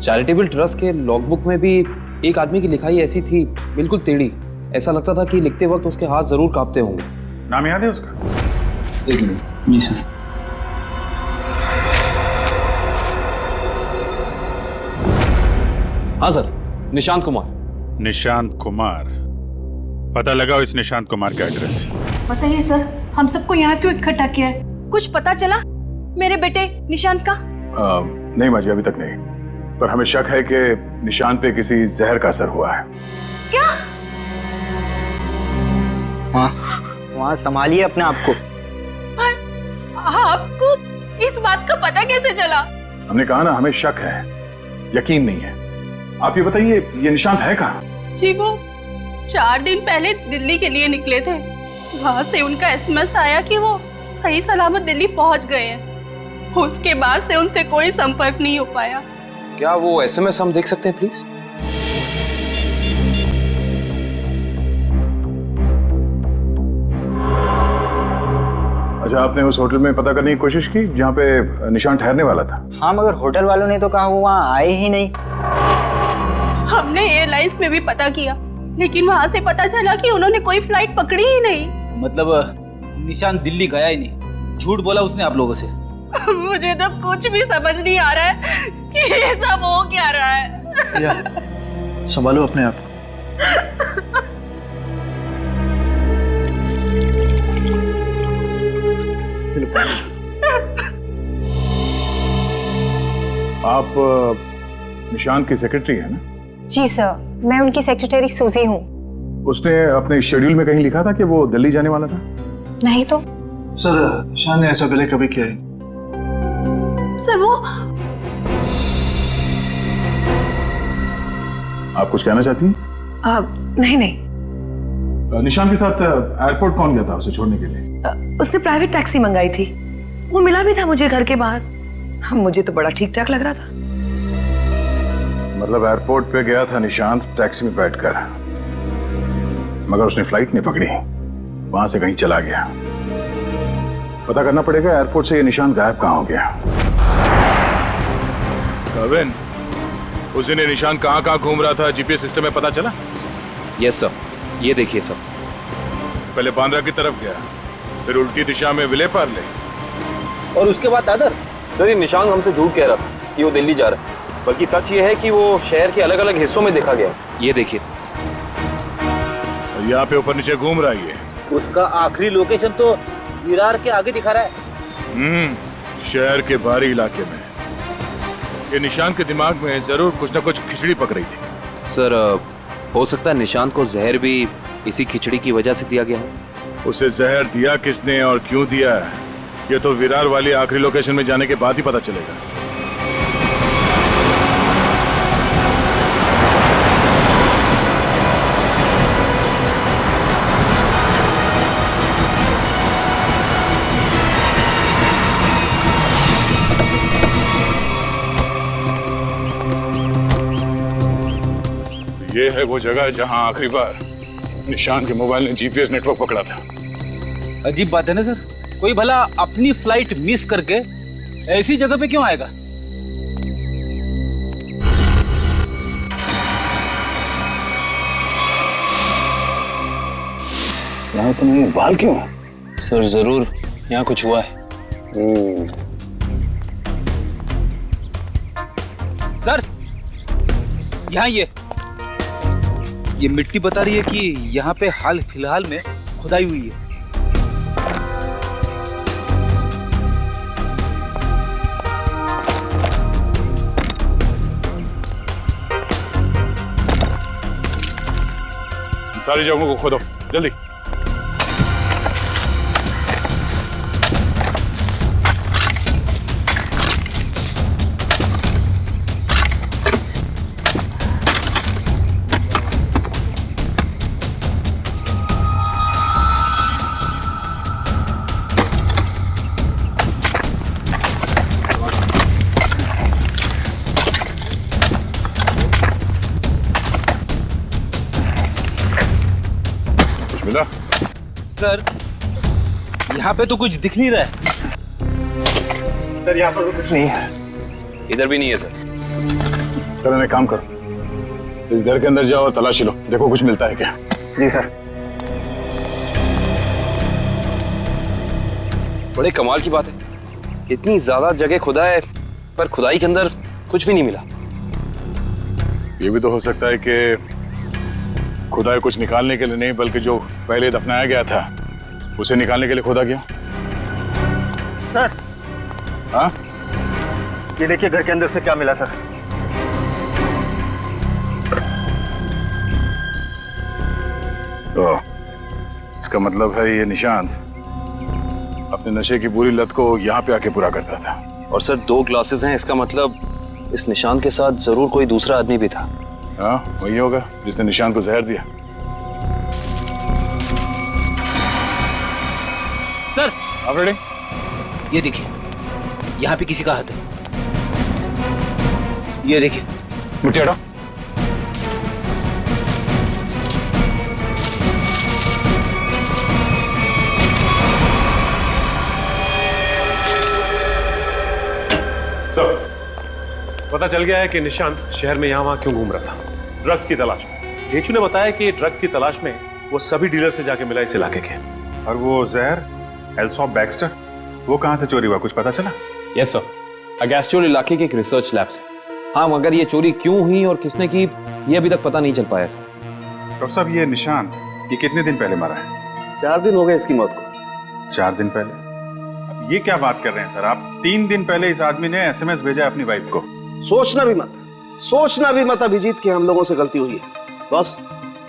[SPEAKER 5] चैरिटेबल ट्रस्ट के लॉगबुक में भी एक आदमी की लिखाई ऐसी थी, बिल्कुल टेढ़ी, ऐसा लगता था कि लिखते वक्त उसके हाथ जरूर कांपते होंगे।
[SPEAKER 11] नाम याद है उसका?
[SPEAKER 5] एक मिनट। जी सर। हाँ सर, निशांत कुमार।
[SPEAKER 11] निशांत कुमार, पता लगाओ इस निशांत कुमार का एड्रेस।
[SPEAKER 6] बताइए सर, हम सबको यहाँ क्यों इकट्ठा किया है? कुछ पता चला मेरे बेटे निशांत का?
[SPEAKER 11] नहीं माजी, अभी तक नहीं, पर हमें शक है कि निशांत पे किसी जहर का असर हुआ है।
[SPEAKER 6] क्या?
[SPEAKER 8] वहाँ संभालिए अपने आप को।
[SPEAKER 6] आपको इस बात का पता कैसे चला?
[SPEAKER 11] हमने कहा ना, हमें शक है, यकीन नहीं है। आप ये बताइए, ये निशांत है कहाँ?
[SPEAKER 6] जी वो 4 दिन पहले दिल्ली के लिए निकले थे, वहां से उनका एसएमएस आया कि वो सही सलामत दिल्ली पहुंच गए हैं। उसके बाद से उनसे कोई संपर्क नहीं हो पाया।
[SPEAKER 5] क्या वो SMS हम देख सकते हैं प्लीज?
[SPEAKER 11] अच्छा, आपने उस होटल में पता करने की कोशिश की जहाँ पे निशान ठहरने वाला था?
[SPEAKER 8] हाँ, मगर होटल वालों ने तो कहा वो वहाँ आए ही नहीं।
[SPEAKER 6] हमने एयरलाइंस में भी पता किया, लेकिन वहां से पता चला कि उन्होंने कोई फ्लाइट पकड़ी ही नहीं।
[SPEAKER 12] मतलब निशान दिल्ली गया ही नहीं, झूठ बोला उसने आप लोगों से?
[SPEAKER 6] मुझे तो कुछ भी समझ नहीं आ रहा है कि ये सब हो क्या रहा है।
[SPEAKER 1] या, संभालो अपने आप।
[SPEAKER 11] आप निशान की सेक्रेटरी है ना?
[SPEAKER 15] जी सर, मैं उनकी सेक्रेटरी सूजी हूँ।
[SPEAKER 11] उसने अपने शेड्यूल में कहीं लिखा था कि वो दिल्ली जाने वाला था?
[SPEAKER 15] नहीं तो।
[SPEAKER 1] सर, निशान ने ऐसा पहले कभी किया है?
[SPEAKER 6] सर वो
[SPEAKER 11] आप कुछ कहना चाहती हैं?
[SPEAKER 15] नहीं नहीं।
[SPEAKER 11] निशान के साथ एयरपोर्ट कौन गया था उसे छोड़ने के लिए?
[SPEAKER 14] उसने प्राइवेट टैक्सी मंगाई थी, वो मिला भी था मुझे घर के बाहर। मुझे तो बड़ा ठीक ठाक लग रहा था।
[SPEAKER 11] मतलब एयरपोर्ट पे गया था निशांत टैक्सी में बैठकर, मगर उसने फ्लाइट नहीं पकड़ी, वहां से कहीं चला गया। पता करना पड़ेगा एयरपोर्ट से ये निशांत गायब कहाँ हो गया।
[SPEAKER 16] कविन, उस दिन निशान कहाँ घूम रहा था GPS सिस्टम में पता चला?
[SPEAKER 5] यस सर, ये देखिए सर।
[SPEAKER 16] पहले बांद्रा की तरफ गया, फिर उल्टी दिशा में विले पार्ले,
[SPEAKER 12] और उसके बाद दादर।
[SPEAKER 5] सर, ये निशान हमसे झूठ कह रहा था कि वो दिल्ली जा रहा है, बल्कि सच ये है कि वो शहर के अलग अलग हिस्सों में देखा गया। ये देखिए,
[SPEAKER 16] यहाँ पे ऊपर नीचे घूम रहा है ये।
[SPEAKER 12] उसका आखिरी लोकेशन तो विरार के आगे दिखा रहा है।
[SPEAKER 16] शहर के बाहरी इलाके में। ये निशान के दिमाग में जरूर कुछ ना कुछ खिचड़ी पक रही थी।
[SPEAKER 5] सर, हो सकता है निशांत को जहर भी इसी खिचड़ी की वजह से दिया गया हो।
[SPEAKER 16] उसे जहर दिया किसने और क्यों दिया है, ये तो विरार वाली आखिरी लोकेशन में जाने के बाद ही पता चलेगा। ये है वो जगह जहां आखिरी बार निशान के मोबाइल ने GPS नेटवर्क पकड़ा था।
[SPEAKER 12] अजीब बात है ना सर, कोई भला अपनी फ्लाइट मिस करके ऐसी जगह पे क्यों आएगा?
[SPEAKER 11] यहाँ तो नहीं, बाल क्यों?
[SPEAKER 5] सर, जरूर यहाँ कुछ हुआ है।
[SPEAKER 12] सर, यहाँ ये मिट्टी बता रही है कि यहाँ पे हाल फिलहाल में खुदाई हुई है।
[SPEAKER 16] सारी जगहों को खोदो जल्दी। मिला?
[SPEAKER 12] सर, यहाँ पे तो कुछ दिख नहीं रहा है।
[SPEAKER 11] सर, यहाँ पर कुछ नहीं है।
[SPEAKER 5] इधर भी नहीं है सर।
[SPEAKER 11] चलो, एक काम करो, इस घर के अंदर जाओ और तलाशी लो, देखो कुछ मिलता है क्या।
[SPEAKER 1] जी सर।
[SPEAKER 5] बड़े कमाल की बात है, इतनी ज्यादा जगह खुदा है पर खुदाई के अंदर कुछ भी नहीं मिला।
[SPEAKER 11] ये भी तो हो सकता है कि खुदाई कुछ निकालने के लिए नहीं, बल्कि जो पहले दफनाया गया था उसे निकालने के लिए खोदा गया।
[SPEAKER 1] सर,
[SPEAKER 11] हाँ,
[SPEAKER 1] ये देखिए घर के अंदर से क्या मिला सर।
[SPEAKER 11] तो इसका मतलब है ये निशांत अपने नशे की बुरी लत को यहाँ पे आके पूरा करता था।
[SPEAKER 5] और सर, 2 ग्लासेस हैं, इसका मतलब इस निशान के साथ जरूर कोई दूसरा आदमी भी था।
[SPEAKER 11] हाँ, वही होगा जिसने निशान को जहर दिया।
[SPEAKER 12] सर, आप रेडी? ये देखिए, यहाँ पे किसी का हाथ है। ये देखिए,
[SPEAKER 16] मिट्टी हटाओ।
[SPEAKER 10] सर, पता चल गया है कि निशांत शहर में यहाँ वहाँ क्यों घूम रहा था, ड्रग्स की तलाश में। डेचू ने बताया कि ड्रग्स की तलाश में वो सभी डीलर से जाके मिला इस इलाके के।
[SPEAKER 16] और वो जहर एल्सॉप बैक्स्टर, वो कहाँ से चोरी हुआ, कुछ पता चला?
[SPEAKER 5] यस सर, अगेस्ट्योर इलाके के एक रिसर्च लैब से। हाँ, मगर ये चोरी क्यों हुई और किसने की, ये अभी तक पता नहीं चल पाया सर।
[SPEAKER 16] डॉक्टर साहब, ये निशांत, ये कितने दिन पहले मरा है?
[SPEAKER 9] 4 दिन हो गए इसकी मौत को।
[SPEAKER 16] 4 दिन पहले? अब ये क्या बात कर रहे हैं सर आप? 3 दिन पहले इस आदमी ने SMS भेजा अपनी वाइफ को।
[SPEAKER 9] सोचना भी मत अभिजीत कि हम लोगों से गलती हुई है। बॉस,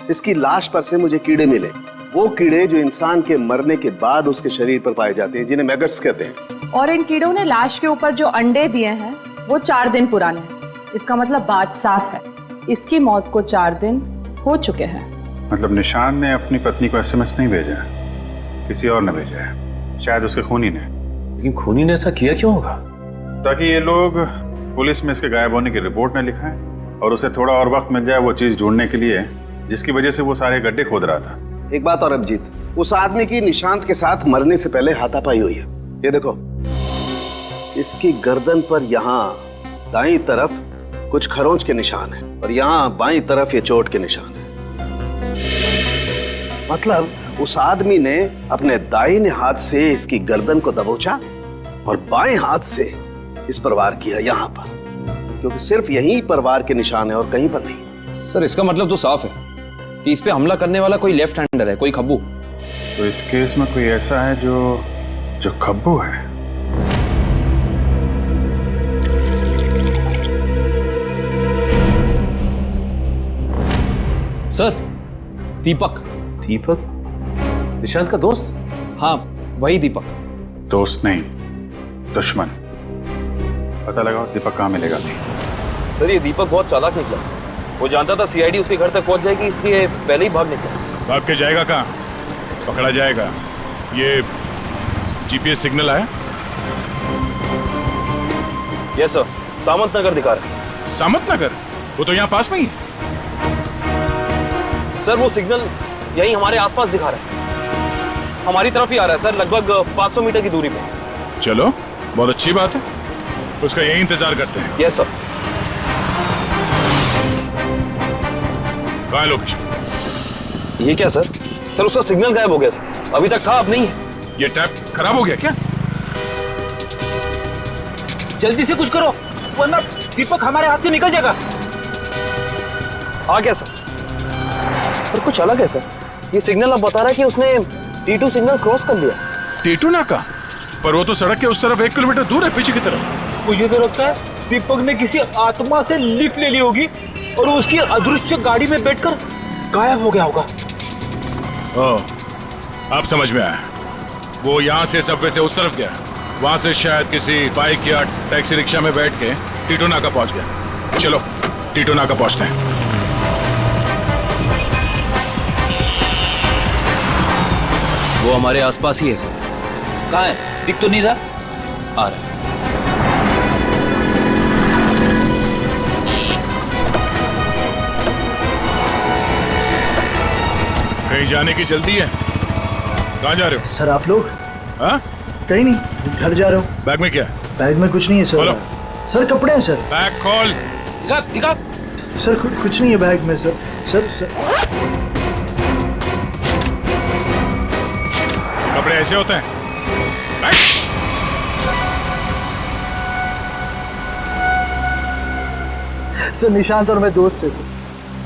[SPEAKER 9] इसकी लाश पर से मुझे कीड़े मिले, वो कीड़े जो इंसान के मरने के बाद उसके शरीर पर पाए जाते हैं, जिन्हें मैगट्स कहते हैं।
[SPEAKER 14] और इन कीड़ों ने लाश के ऊपर जो अंडे दिए हैं वो 4 दिन पुराने हैं। इसका मतलब बात साफ है, इसकी मौत को 4 दिन हो चुके हैं।
[SPEAKER 16] मतलब निशांत ने अपनी पत्नी को SMS नहीं भेजा, किसी और ने भेजा है, शायद उसके खूनी ने।
[SPEAKER 10] लेकिन खूनी ने ऐसा किया क्यों होगा?
[SPEAKER 16] ताकि ये लोग पुलिस में इसके गायब होने की रिपोर्ट न लिखाएं और उसे थोड़ा और वक्त मिल जाए वो चीज ढूंढने के लिए जिसकी वजह से वो सारे गड्ढे खोद रहा था।
[SPEAKER 9] एक बात और अभिजीत, उस आदमी की निशांत के साथ मरने से पहले हाथापाई हुई है। ये देखो, इसकी गर्दन पर यहाँ दाईं तरफ कुछ खरोंच के निशान हैं और यहाँ बाईं तरफ ये चोट के निशान हैं। मतलब उस आदमी ने अपने दाहिने हाथ से इसकी गर्दन को दबोचा और बाएं हाथ से इस पर वार किया यहाँ पर, क्योंकि सिर्फ यहीं पर वार के निशान है और कहीं पर नहीं।
[SPEAKER 5] सर, इसका मतलब तो साफ है कि इस पे हमला करने वाला कोई लेफ्ट हैंडर है, कोई खब्बू।
[SPEAKER 16] तो इस केस में कोई ऐसा है जो खब्बू है।
[SPEAKER 5] सर, दीपक।
[SPEAKER 10] दीपक? निशांत का दोस्त?
[SPEAKER 5] हाँ, वही दीपक।
[SPEAKER 16] दोस्त नहीं, दुश्मन। पता लगाओ दीपक कहाँ मिलेगा।
[SPEAKER 5] सर, ये दीपक बहुत चालाक निकला। वो जानता था CID उसके घर तक पहुंच जाएगी, इसलिए पहले ही भाग निकला।
[SPEAKER 16] भाग के जाएगा कहाँ? पकड़ा जाएगा। ये GPS सिग्नल आया?
[SPEAKER 5] यस सर, सामंत नगर दिखा रहा है।
[SPEAKER 16] सामंत नगर? वो तो यहाँ पास में ही है।
[SPEAKER 5] सर, वो सिग्नल यही हमारे आसपास दिखा रहा है, हमारी तरफ ही आ रहा है सर, लगभग 500 मीटर की दूरी पे।
[SPEAKER 16] चलो, बहुत अच्छी बात है, उसका यही इंतजार करते हैं।
[SPEAKER 5] Yes sir.
[SPEAKER 16] कहाँ है लोकेशन?
[SPEAKER 5] ये क्या सर? सर, उसका सिग्नल गायब हो गया सर, अभी तक था, अब नहीं है।
[SPEAKER 16] ये टैप खराब हो गया क्या?
[SPEAKER 12] जल्दी से कुछ करो वरना दीपक हमारे हाथ से निकल जाएगा।
[SPEAKER 5] आ गया सर, पर कुछ अलग है सर। ये सिग्नल अब बता रहा है कि उसने T2 सिग्नल क्रॉस कर लिया।
[SPEAKER 16] T2 नाका? पर वो तो सड़क के उस तरफ 1 किलोमीटर दूर है, पीछे की तरफ।
[SPEAKER 12] मुझे तो लगता है दीपक ने किसी आत्मा से लिफ्ट ले ली होगी और उसकी अदृश्य गाड़ी में बैठकर गायब हो गया होगा।
[SPEAKER 16] ओह, अब समझ में आया। वो यहाँ से सबवे से उस तरफ गया, वहां से शायद किसी बाइक या टैक्सी रिक्शा में बैठ के T2 नाका पहुंच गया। चलो T2 नाका पहुंचते हैं।
[SPEAKER 5] वो हमारे आसपास ही है सर।
[SPEAKER 12] कहाँ है? दिख तो नहीं रहा।
[SPEAKER 5] आ रहा है।
[SPEAKER 16] कहीं जाने की जल्दी है? कहाँ जा रहे हो?
[SPEAKER 17] सर, आप लोग?
[SPEAKER 16] हाँ?
[SPEAKER 17] कहीं नहीं, घर जा रहा हूँ।
[SPEAKER 16] बैग में क्या?
[SPEAKER 17] बैग में कुछ नहीं है सर।
[SPEAKER 16] खोलो।
[SPEAKER 17] सर, कपड़े हैं सर।
[SPEAKER 16] बैग खोल।
[SPEAKER 12] दिखा।
[SPEAKER 17] सर, कुछ नहीं है बैग में सर। सर
[SPEAKER 16] कपड़े ऐसे होते हैं?
[SPEAKER 17] सर, निशांत और मैं दोस्त थे सर।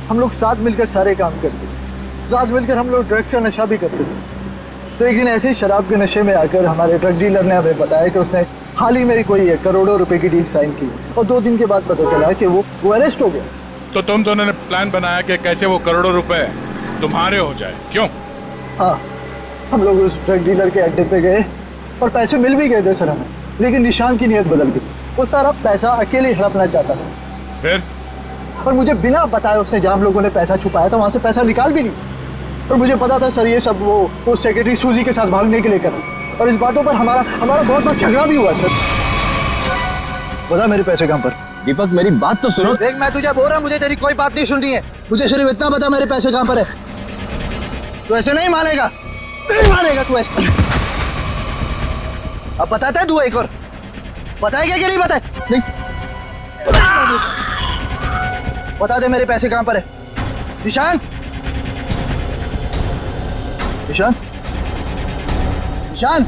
[SPEAKER 17] हम लोग साथ मिलकर सारे काम करते थे, साथ मिलकर हम लोग ड्रग्स का नशा भी करते थे। तो एक दिन ऐसे ही शराब के नशे में आकर हमारे ड्रग डीलर ने हमें बताया कि उसने हाल ही में कोई करोड़ों रुपए की डील साइन की और 2 दिन के बाद पता चला कि वो अरेस्ट हो गया।
[SPEAKER 16] तो तुम दोनों ने प्लान बनाया कि कैसे वो करोड़ों रुपए तुम्हारे हो जाए, क्यों?
[SPEAKER 17] हाँ, हम लोग उस ड्रग डीलर के अड्डे पे गए और पैसे मिल भी गए थे सर हमें, लेकिन निशांत की नीयत बदल गई। वो सारा पैसा अकेले हड़पना चाहता था।
[SPEAKER 16] फिर?
[SPEAKER 17] और मुझे बिना बताए उसने जहाँ हम लोगों ने पैसा छुपाया था वहाँ से पैसा निकाल भी लिया। और मुझे पता था सर ये सब वो सेक्रेटरी सूजी के साथ भागने के लिए कर रहा। और इस बातों पर हमारा बहुत बार झगड़ा भी हुआ सर। बता मेरे पैसे कहाँ पर?
[SPEAKER 5] दीपक मेरी बात तो सुनो।
[SPEAKER 17] देख मैं तुझे बोल रहा हूँ, मुझे तेरी कोई बात नहीं सुननी है। मुझे सिर्फ इतना बता मेरे पैसे कहाँ पर है। तू ऐसे नहीं मानेगा, नहीं मानेगा तू ऐसे। अब बताता है तू एक और, बताएगा कि नहीं बताए? नहीं बता दे मेरे पैसे कहाँ पर है। निशांत, निशांत, निशांत।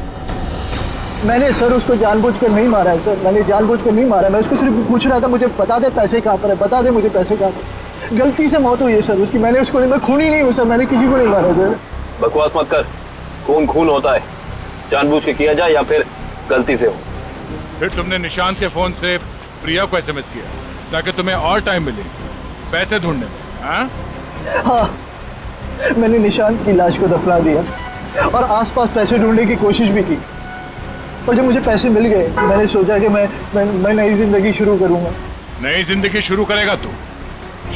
[SPEAKER 17] मैंने सर उसको जानबूझकर नहीं मारा है सर, मैंने जानबूझकर नहीं मारा है। मैं उसको सिर्फ पूछ रहा था मुझे बता दे पैसे कहाँ पर है, बता दे मुझे पैसे कहाँ पर। गलती से मौत हुई है सर उसकी, मैंने उसको नहीं, मैं खूनी नहीं हूँ सर, मैंने किसी को नहीं मारा सर।
[SPEAKER 5] बकवास मत कर, खून खून होता है, जानबूझ के किया जाए या फिर गलती से हो।
[SPEAKER 16] फिर तुमने निशांत के फोन से प्रिया को एसएमएस किया ताकि तुम्हें और टाइम मिले पैसे ढूंढने में?
[SPEAKER 17] हाँ, मैंने निशांत की लाश को दफना दिया और आसपास पैसे ढूंढने की कोशिश भी की, और जब मुझे पैसे मिल गए मैंने सोचा कि मैं नई जिंदगी शुरू करूंगा।
[SPEAKER 16] नई जिंदगी शुरू करेगा तू,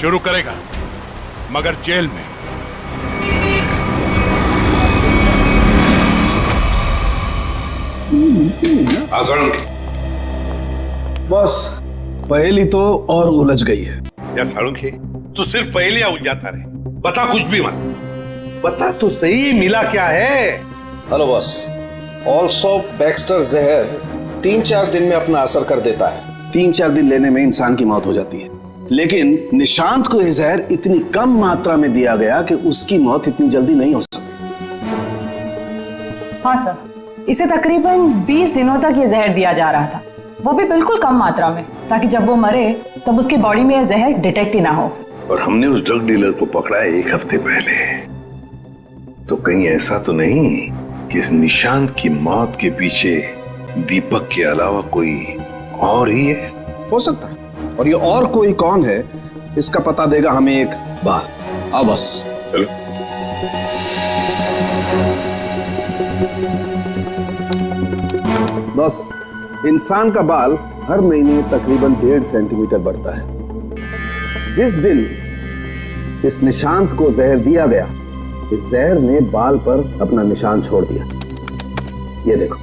[SPEAKER 16] शुरू करेगा मगर जेल में।
[SPEAKER 9] बस पहेली तो और उलझ गई है।
[SPEAKER 4] या साळुंखे, तू सिर्फ पहेलियां उलझाता रहे, बता कुछ भी मत, बता तो सही मिला क्या है।
[SPEAKER 9] हेलो बॉस, ऑल्सो बैक्स्टर जहर 3-4 दिन में अपना असर कर देता है। 3-4 दिन लेने में इंसान की मौत हो जाती है, लेकिन निशांत को यह जहर इतनी कम मात्रा में दिया गया कि उसकी मौत इतनी जल्दी नहीं हो सकती।
[SPEAKER 14] हाँ सर, इसे तकरीबन 20 दिनों तक ये जहर दिया जा रहा था, वो भी बिल्कुल कम मात्रा में, ताकि जब वो मरे तब उसकी बॉडी में यह जहर डिटेक्ट ही ना हो।
[SPEAKER 4] और हमने उस ड्रग डीलर को पकड़ा है 1 हफ्ते पहले, तो कहीं ऐसा तो नहीं कि इस निशांत की मौत के पीछे दीपक के अलावा कोई और ही है?
[SPEAKER 9] हो सकता है, और ये और कोई कौन है इसका पता देगा हमें एक बार। आओ बस
[SPEAKER 4] चलो।
[SPEAKER 9] बस इंसान का बाल हर महीने तकरीबन 1.5 सेंटीमीटर बढ़ता है। जिस दिन इस निशांत को जहर दिया गया, इस जहर ने बाल पर अपना निशान छोड़ दिया। ये देखो,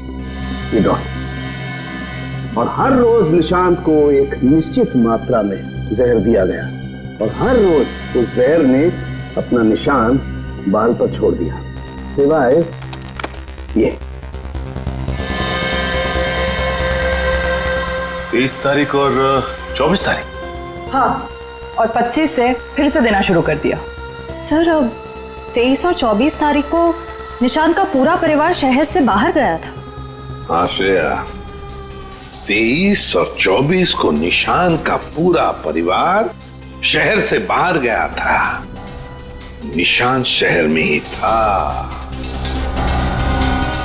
[SPEAKER 9] ये डॉट। और हर रोज निशांत को एक निश्चित मात्रा में जहर दिया गया, और हर रोज उस जहर ने अपना निशान बाल पर छोड़ दिया, सिवाय ये
[SPEAKER 10] 23 तारीख और 24 तारीख।
[SPEAKER 14] हाँ, और 25 से फिर से देना शुरू कर दिया।
[SPEAKER 7] सर, अब 23 और 24 तारीख को निशांत का पूरा परिवार शहर से बाहर गया था।
[SPEAKER 4] हाँ श्रेया, 23 और 24 को निशांत का पूरा परिवार शहर से बाहर गया था। निशांत शहर में ही था,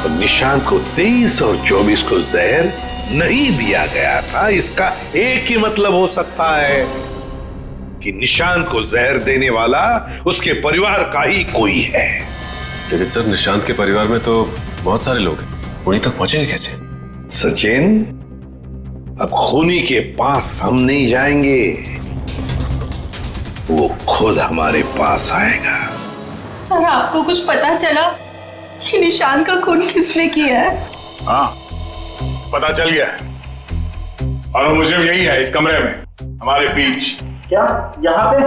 [SPEAKER 4] और निशांत को 23 और 24 को जहर नहीं दिया गया था। इसका एक ही मतलब हो सकता है कि निशांत को जहर देने वाला उसके परिवार का ही कोई है।
[SPEAKER 10] लेकिन सर, निशांत के परिवार में तो बहुत सारे लोग हैं, उन्हीं तक पहुंचेंगे कैसे?
[SPEAKER 4] सचिन, अब खूनी के पास हम नहीं जाएंगे, वो खुद हमारे पास आएगा।
[SPEAKER 6] सर, आपको कुछ पता चला कि निशांत का खून किसने किया है?
[SPEAKER 16] हाँ, पता चल गया है, और मुझे यही है इस कमरे में हमारे बीच।
[SPEAKER 3] क्या यहाँ पे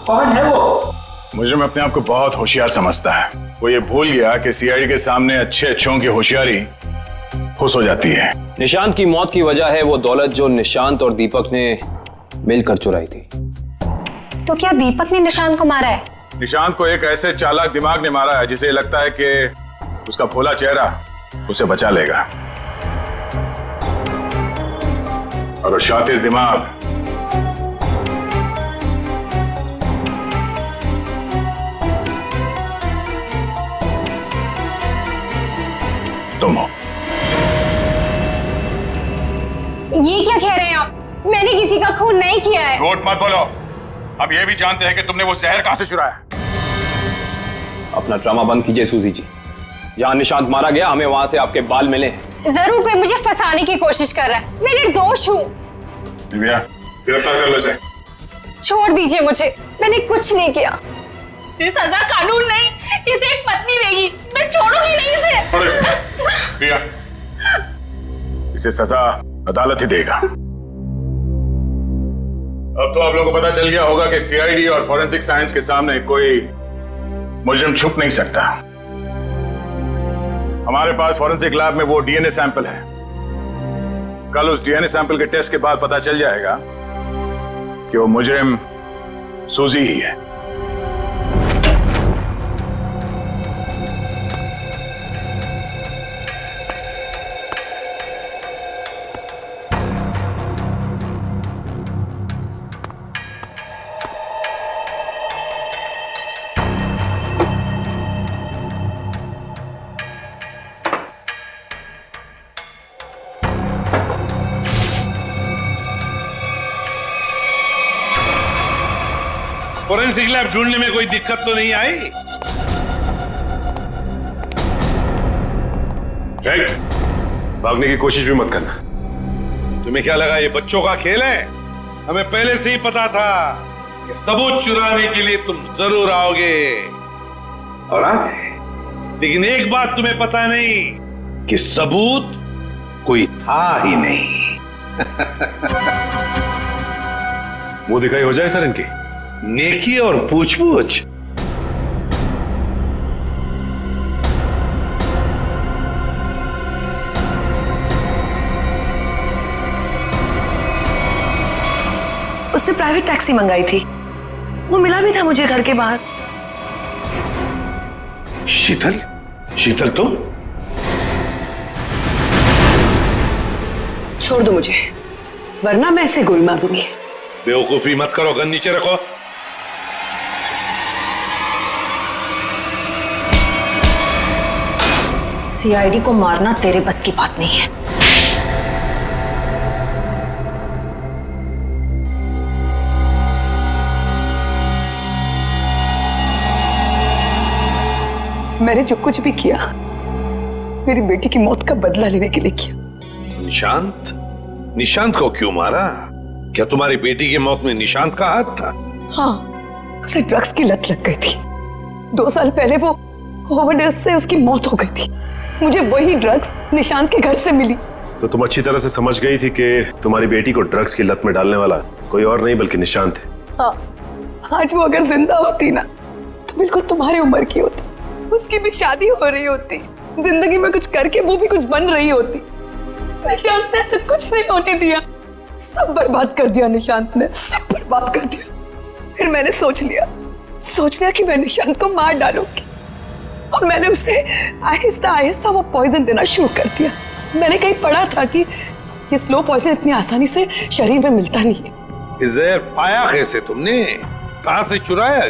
[SPEAKER 3] कौन है वो?
[SPEAKER 16] मुझे में अपने आप को बहुत होशियार समझता है। वो ये भूल गया कि सीआईडी के सामने अच्छे अच्छों की होशियारी खुश हो जाती है।
[SPEAKER 5] निशांत की मौत की वजह है वो दौलत जो निशांत और दीपक ने मिलकर चुराई थी।
[SPEAKER 15] तो क्या दीपक ने निशांत को मारा है?
[SPEAKER 16] निशांत को एक ऐसे चालाक दिमाग ने मारा है जिसे लगता है कि उसका भोला चेहरा उसे बचा लेगा, और वो शातिर दिमाग तुम हो।
[SPEAKER 15] ये क्या कह रहे हैं आप? मैंने किसी का खून नहीं किया है।
[SPEAKER 16] झूठ मत बोलो। अब ये भी जानते हैं कि तुमने वो जहर कहां से चुराया।
[SPEAKER 5] अपना ड्रामा बंद कीजिए सूजी जी। जहां निशांत मारा गया, हमें वहां से आपके बाल मिले हैं।
[SPEAKER 15] जरूर कोई मुझे फंसाने की कोशिश कर रहा है। मैं निर्दोष हूँ।
[SPEAKER 16] गिरफ्तार कर लो इसे।
[SPEAKER 15] छोड़ दीजिए मुझे, मैंने कुछ नहीं किया।
[SPEAKER 6] इसे सजा कानून नहीं, इसे एक पत्नी देगी। मैं छोड़ूंगी नहीं इसे।
[SPEAKER 16] प्रिया, इसे सजा अदालत ही देगा। अब तो आप लोगों को पता चल गया होगा कि सीआईडी और फॉरेंसिक साइंस के सामने कोई मुजरिम छुप नहीं सकता। हमारे पास फॉरेंसिक लैब में वो डीएनए सैंपल है। कल उस डीएनए सैंपल के टेस्ट के बाद पता चल जाएगा कि वो मुजरिम सूजी ही है।
[SPEAKER 4] फोरेंसिक लैब ढूंढने में कोई दिक्कत तो नहीं आई?
[SPEAKER 10] भागने की कोशिश भी मत करना।
[SPEAKER 4] तुम्हें क्या लगा ये बच्चों का खेल है? हमें पहले से ही पता था कि सबूत चुराने के लिए तुम जरूर आओगे और आ गए। लेकिन एक बात तुम्हें पता नहीं कि सबूत कोई था ही नहीं।
[SPEAKER 10] मुंह दिखाई हो जाए सर इनकी।
[SPEAKER 4] नेकी और पूछ-पूछ।
[SPEAKER 6] उससे प्राइवेट टैक्सी मंगाई थी, वो मिला भी था मुझे घर के बाहर।
[SPEAKER 4] शीतल? शीतल तुम?
[SPEAKER 6] छोड़ दो मुझे, वरना मैं ऐसे गोली मार दूंगी।
[SPEAKER 4] बेवकूफी मत करो, गन नीचे रखो।
[SPEAKER 7] सीआईडी को मारना तेरे बस की बात नहीं है।
[SPEAKER 6] मैंने जो कुछ भी किया मेरी बेटी की मौत का बदला लेने के लिए किया।
[SPEAKER 4] निशांत? निशांत को क्यों मारा? क्या तुम्हारी बेटी की मौत में निशांत का हाथ था?
[SPEAKER 6] हाँ, उसे ड्रग्स की लत लग गई थी। 2 साल पहले वो ओवरडोज से उसकी मौत हो गई थी। मुझे वही ड्रग्स निशांत के घर से मिली।
[SPEAKER 10] तो तुम अच्छी तरह से समझ गई थी कि तुम्हारी बेटी को ड्रग्स की लत में डालने वाला कोई और नहीं बल्कि निशांत है।
[SPEAKER 6] हाँ, आज वो अगर जिंदा होती ना तो बिल्कुल तुम्हारी उम्र की होती, उसकी भी शादी हो रही होती, जिंदगी में कुछ करके वो भी कुछ बन रही होती। निशांत ने ऐसा कुछ नहीं होने दिया, सब बर्बाद कर दिया निशांत ने, सब बर्बाद कर दिया। फिर मैंने सोच लिया कि मैं निशांत को मार डालूंगी और मैंने उसे आहिस्ता आहिस्ता वो पॉइजन देना शुरू कर दिया। मैंने कहीं पढ़ा था कि ये स्लो पॉइजन इतनी आसानी से शरीर में मिलता नहीं है।
[SPEAKER 4] जहर पाया कैसे तुमने? कहां से चुराया?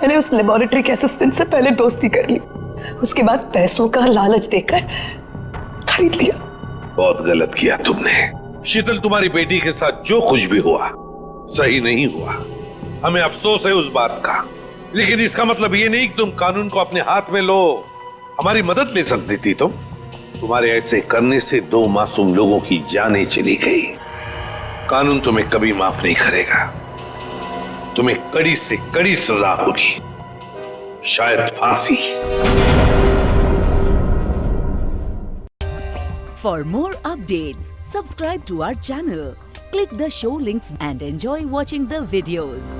[SPEAKER 6] मैंने उस लेबोरेटरी के असिस्टेंट से पहले दोस्ती कर ली, उसके बाद पैसों का लालच देकर खरीद लिया।
[SPEAKER 4] बहुत गलत किया तुमने। शीतल, तुम्हारी बेटी के साथ जो कुछ भी हुआ सही नहीं हुआ। हमें अफसोस है उस बात का, लेकिन इसका मतलब ये नहीं कि तुम कानून को अपने हाथ में लो। हमारी मदद ले सकती थी तुम। तुम्हारे ऐसे करने से 2 मासूम लोगों की जानें चली गई। कानून तुम्हें कभी माफ नहीं करेगा। तुम्हें कड़ी से कड़ी सजा होगी, शायद फांसी।
[SPEAKER 18] For more updates, subscribe to our channel, click the show links and enjoy watching the videos.